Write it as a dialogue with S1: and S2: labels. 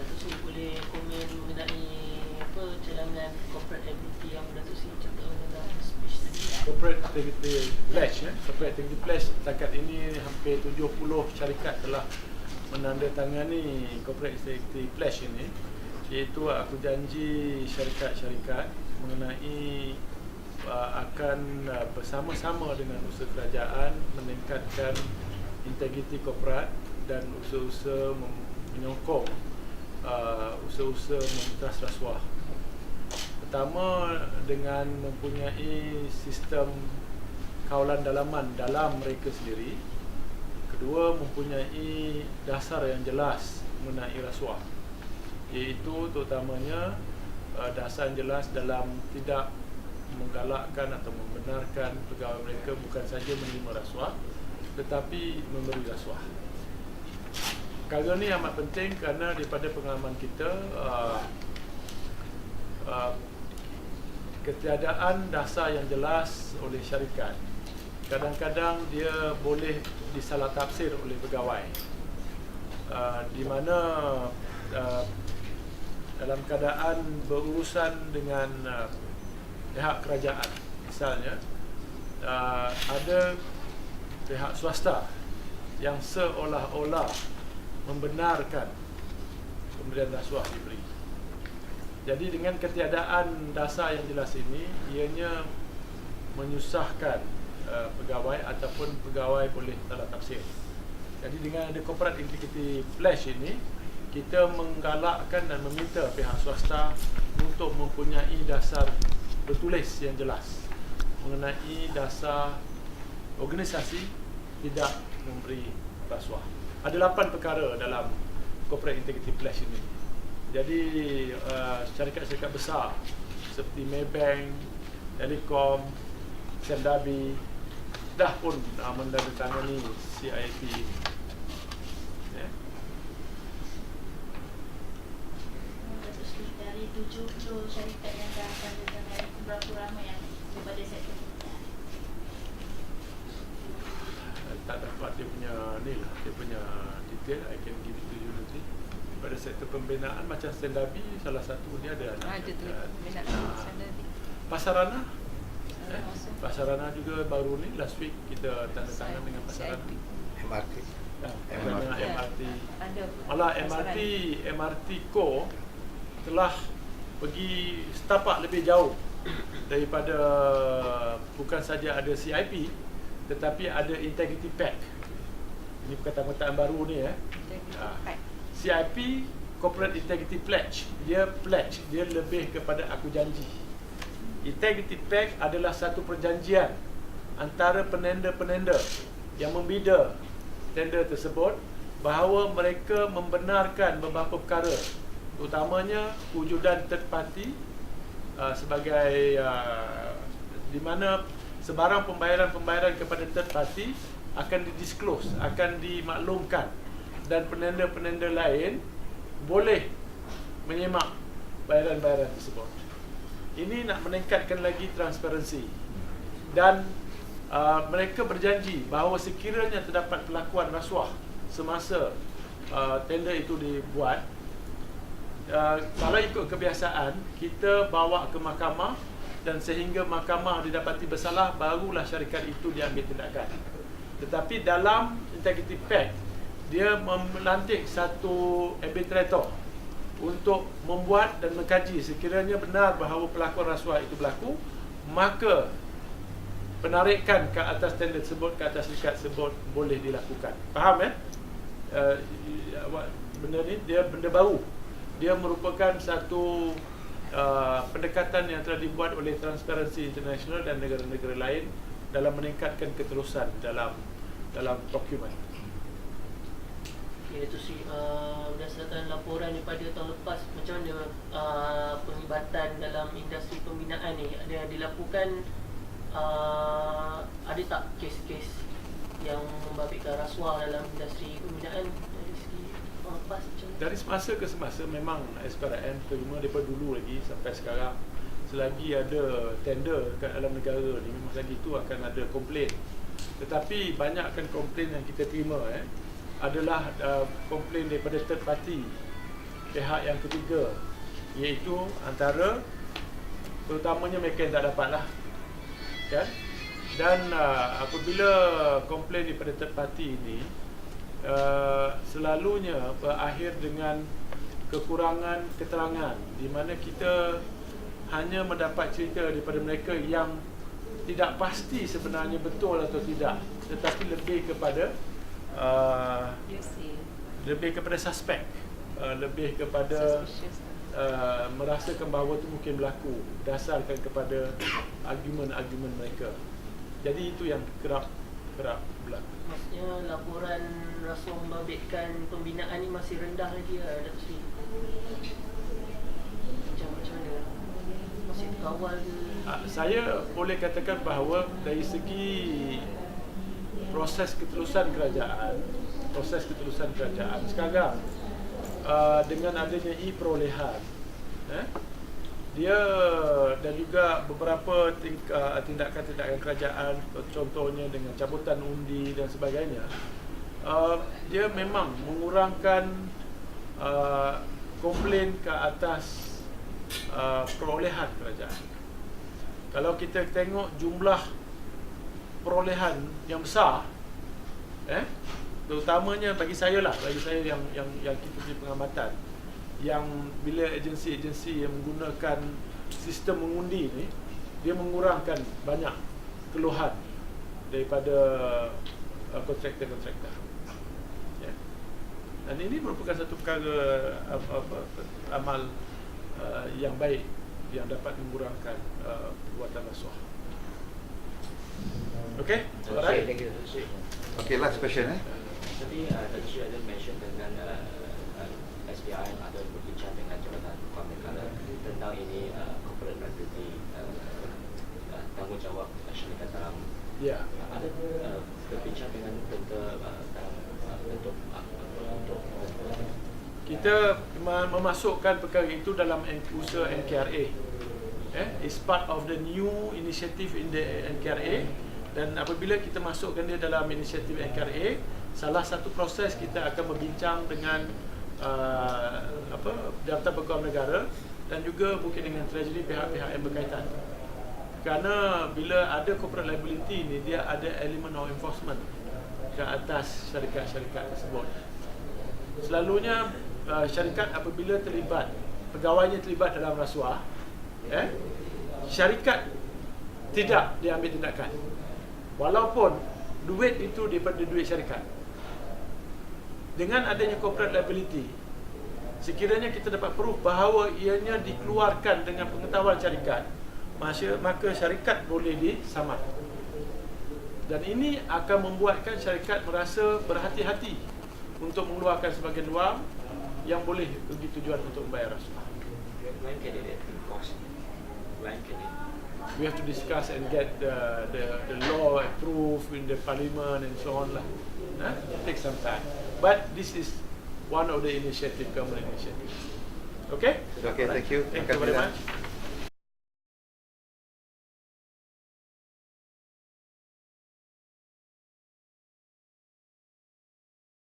S1: Datuk Seri boleh komen mengenai apa cadangan corporate activity yang Datuk Seri cakap dalam speech tadi.
S2: Corporate Activity Pledge. Corporate Activity Pledge setakat ini hampir 70 syarikat telah menandatangani Corporate Activity Pledge ini, iaitu aku janji syarikat-syarikat mengenai akan bersama-sama dengan usaha kerajaan meningkatkan integriti korporat dan usaha-usaha menyokong usaha-usaha memeras rasuah. Pertama, dengan mempunyai sistem kawalan dalaman dalam mereka sendiri. Kedua, mempunyai dasar yang jelas mengenai rasuah, iaitu terutamanya dasar yang jelas dalam tidak menggalakkan atau membenarkan pegawai mereka bukan saja menerima rasuah tetapi memberi rasuah. Perkara ini amat penting kerana daripada pengalaman kita ketiadaan dasar yang jelas oleh syarikat kadang-kadang dia boleh disalah tafsir oleh pegawai, di mana dalam keadaan berurusan dengan pihak kerajaan, misalnya ada pihak swasta yang seolah-olah membenarkan pemberian rasuah diberi. Jadi dengan ketiadaan dasar yang jelas ini, ianya menyusahkan pegawai ataupun pegawai boleh salah tafsir. Jadi dengan ada Corporate Integrity Pledge ini, kita menggalakkan dan meminta pihak swasta untuk mempunyai dasar bertulis yang jelas mengenai dasar organisasi tidak memberi rasuah. Ada 8 perkara dalam Corporate Integrity Pledge ini. Jadi syarikat-syarikat besar seperti Maybank, Telekom, Sendabi dah pun menandatangani CIP.
S3: Dari 70 syarikat yang dah menandatangani, berapa ramai yang daripada sektor pembinaan?
S2: Tak dapat dia punya ni lah, dia punya detail. I can give it to you nanti. Pada sektor pembinaan macam Sendabi, salah satu dia ada
S4: tu pembinaan Sendabi.
S2: Pasarana, Pasarana juga baru ni last week kita tanda tangan dengan Pasarana.
S5: MRT.
S2: MRT.
S4: Ada
S2: Malah MRT Co telah pergi setapak lebih jauh daripada bukan saja ada CIP tetapi ada Integrity Pact. Ini perkataan baru ni CIP, Corporate Integrity Pledge. Dia lebih kepada aku janji. Integrity Pact adalah satu perjanjian antara penenda-penenda yang membida tender tersebut bahawa mereka membenarkan beberapa perkara, terutamanya wujudan third party sebagai di mana sebarang pembayaran kepada third party akan didisclose, akan dimaklumkan, dan penenda-penenda lain boleh menyemak bayaran-bayaran tersebut. Ini nak meningkatkan lagi transparansi, dan mereka berjanji bahawa sekiranya terdapat pelakuan rasuah semasa tender itu dibuat, kalau ikut kebiasaan kita bawa ke mahkamah, dan sehingga mahkamah didapati bersalah barulah syarikat itu diambil tindakan. Tetapi dalam Integrity Pact dia melantik satu arbitrator untuk membuat dan mengkaji sekiranya benar bahawa pelakuan rasuah itu berlaku, maka penarikan ke atas tender tersebut, ke atas syarikat tersebut boleh dilakukan. Faham benda ni dia benda baru. Dia merupakan satu pendekatan yang telah dibuat oleh Transparency International dan negara-negara lain dalam meningkatkan keterusan dalam procurement.
S1: Okay, Datuk Seri, berdasarkan laporan daripada tahun lepas, macam mana penglibatan dalam industri pembinaan ni? Ada dilakukan, ada tak kes-kes yang membabitkan rasuah dalam industri pembinaan dari segi tahun lepas?
S2: Dari semasa ke semasa memang SPRM terima daripada dulu lagi sampai sekarang, selagi ada tender kat dalam negara ni, memang lagi itu akan ada komplain. Tetapi banyakkan komplain yang kita terima adalah komplain daripada third party pihak yang ketiga, iaitu antara terutamanya mereka yang tak dapat lah, kan? Dan apabila komplain daripada third party ini selalunya berakhir dengan kekurangan keterangan, di mana kita hanya mendapat cerita daripada mereka yang tidak pasti sebenarnya betul atau tidak, tetapi lebih kepada lebih kepada suspek, lebih kepada merasakan bahawa itu mungkin berlaku berdasarkan kepada argumen-argumen mereka. Jadi itu yang kerap berlaku.
S1: Maksudnya laporan rasuah membabitkan pembinaan ni masih rendah lagi lah, Datuk Seri. Macam mana? Masih terkawal ke?
S2: Saya boleh katakan bahawa dari segi proses keterusan kerajaan sekarang, dengan adanya e-perolehan, dia dan juga beberapa tindakan-tindakan kerajaan, contohnya dengan cabutan undi dan sebagainya, dia memang mengurangkan komplain ke atas perolehan kerajaan. Kalau kita tengok jumlah perolehan yang besar, terutamanya bagi saya yang kita punya pengamatan, yang bila agensi-agensi yang menggunakan sistem mengundi ni, dia mengurangkan banyak keluhan daripada kontraktor-kontraktor. Ya. Dan ini merupakan satu perkara amal yang baik yang dapat mengurangkan perbuatan rasuah. Okay? Alright.
S5: Thank you.
S6: Okay, last question.
S5: Tadi Datuk Seri ada mention dengan SBI ada berbincang dengan Jabatan Keuangan Negara tentang ini corporate liability, tanggungjawab syarikat dalam.
S2: Ya.
S5: Ada berbincang dengan tentang untuk
S2: kita memasukkan perkara itu dalam usaha NKRA. It's part of the new initiative in the NKRA, dan apabila kita masukkan dia dalam inisiatif NKRA, salah satu proses kita akan berbincang dengan Jabatan Keuangan Negara dan juga mungkin dengan Treasury, pihak-pihak yang berkaitan. Kerana bila ada corporate liability ni, dia ada elemen of enforcement ke atas syarikat-syarikat tersebut. Selalunya syarikat apabila terlibat, pegawainya terlibat dalam rasuah, syarikat tidak diambil tindakan walaupun duit itu daripada duit syarikat. Dengan adanya corporate liability, sekiranya kita dapat proof bahawa ianya dikeluarkan dengan pengetahuan syarikat, maka syarikat boleh disamad. Dan ini akan membuatkan syarikat merasa berhati-hati untuk mengeluarkan sebahagian wang yang boleh bagi tujuan untuk membayar rasuah.
S5: when can it enforce? When can it?
S2: We have to discuss and get the law approved in the parliament and so on lah. It takes some time. But this is one of the government initiatives. Okay?
S6: Okay, thank you.
S2: Thank you very much.